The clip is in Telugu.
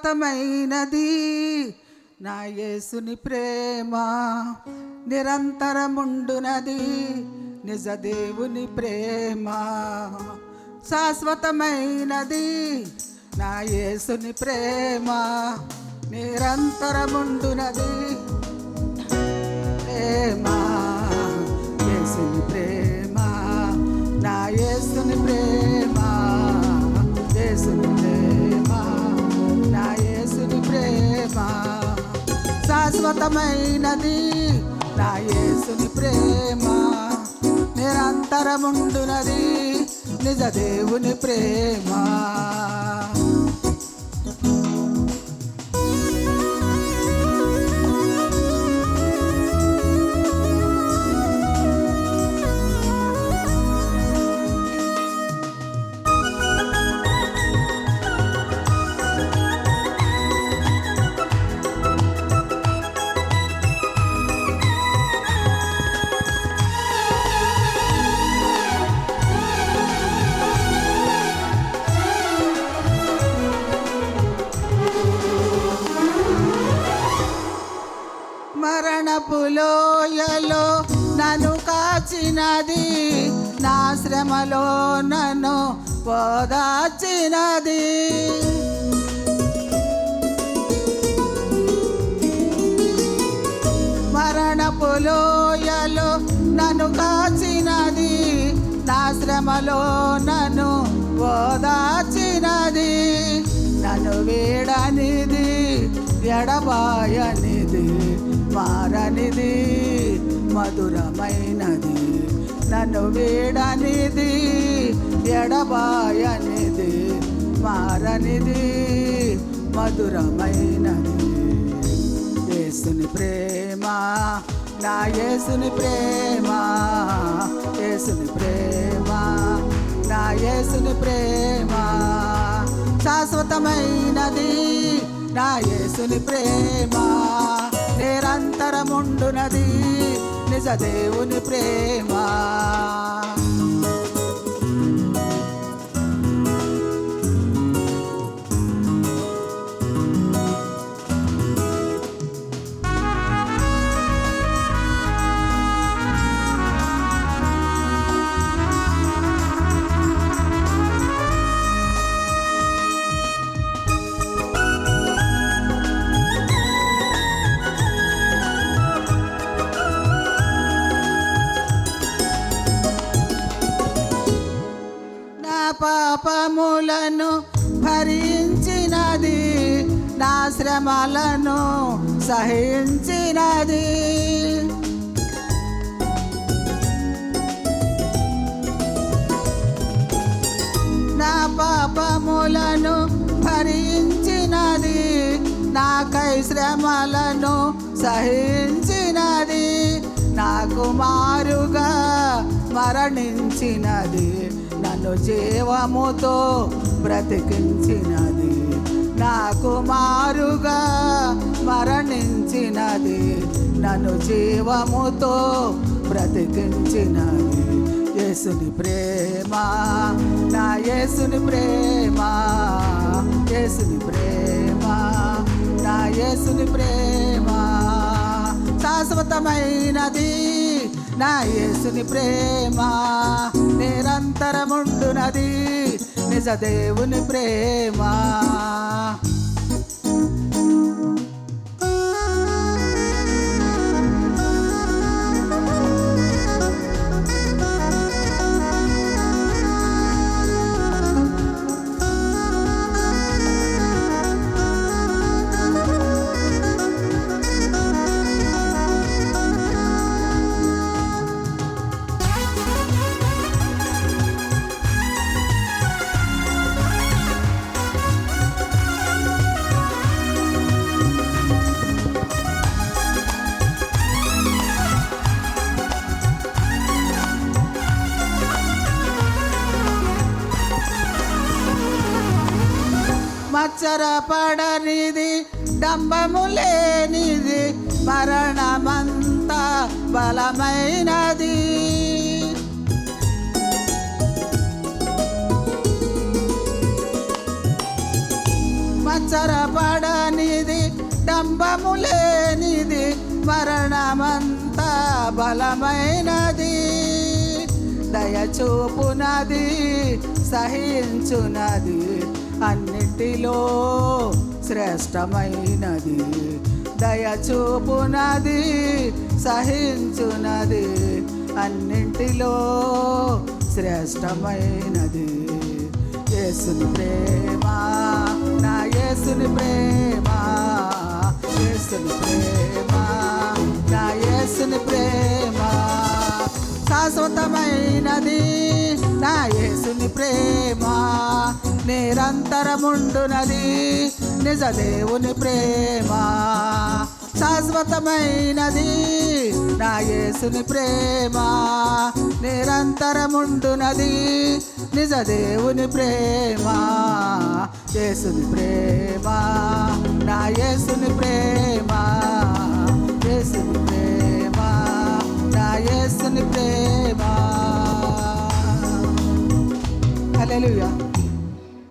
శాశ్వతమైనది నా యేసుని ప్రేమ, నిరంతరముండునది నిజ దేవుని ప్రేమ. శాశ్వతమైనది నా యేసుని ప్రేమ, నిరంతరముండునది ప్రేమ. యేసుని ప్రేమ, నా యేసుని ప్రేమ, యేసుని ప్రేమ, నా యేసుని ప్రేమ. శాశ్వతమైనది నా యేసుని ప్రేమ, నిరంతరముండునది నిజ దేవుని ప్రేమ. మరణపు లోయలో నన్ను కాచినది, నా శ్రమలో నన్ను ఓదార్చినది. మరణపు లోయలో నన్ను కాచినది, నా శ్రమలో నన్ను ఓదార్చినది. నన్ను వీడనిది, ఎడబాయనిది, మారనిది, మధురమైనది. నన్ను వీడనిది, ఎడబాయనిది, మారనిది, మధురమైనది. యేసుని ప్రేమ, నా యేసుని ప్రేమ, యేసుని ప్రేమ, నా యేసుని ప్రేమ. శాశ్వతమైనది నా యేసుని ప్రేమ, నిరంతరముండునది నిజ దేవుని ప్రేమ. పాపములను భరించినది, నా శ్రమలను సహించినది. నా పాపములను భరించినది, నాకై శ్రమలను సహించినది. నాకు మారుగా మరణించినది, నన్ను జీవముతో బ్రతికించినది. నాకు మారుగా మరణించినది, నన్ను జీవముతో బ్రతికించినది. యేసుని ప్రేమ, నా యేసుని ప్రేమ, యేసుని ప్రేమ, నా యేసుని ప్రేమ. శాశ్వతమైనది నా యేసుని ప్రేమ, నిరంతరముండునది నిజ దేవుని ప్రేమ. మచ్చరపడనిది, డంబము లేనిది, మరణమంతా బలమైనది. అవసరపడనిది డంబము లేనిది మరణమంత బలమైనది దయచూపునది సహించునది అన్నింటిలో శ్రేష్టమైనది దయచూపునది సహించునది అన్నింటిలో శ్రేష్టమైనది యేసుని ప్రేమ నా యేసుని ప్రేమ యేసుని ప్రేమ నా యేసుని ప్రేమ శాశ్వతమైనది నా యేసుని ప్రేమ నిరంతరముండునది నిజ దేవుని ప్రేమ శాశ్వతమైనది నా యేసుని ప్రేమ నిరంతరముండునది నిజ దేవుని ప్రేమ యేసుని ప్రేమ నా యేసుని ప్రేమ యేసుని ప్రేమ నా యేసుని ప్రేమ హల్లెలూయా.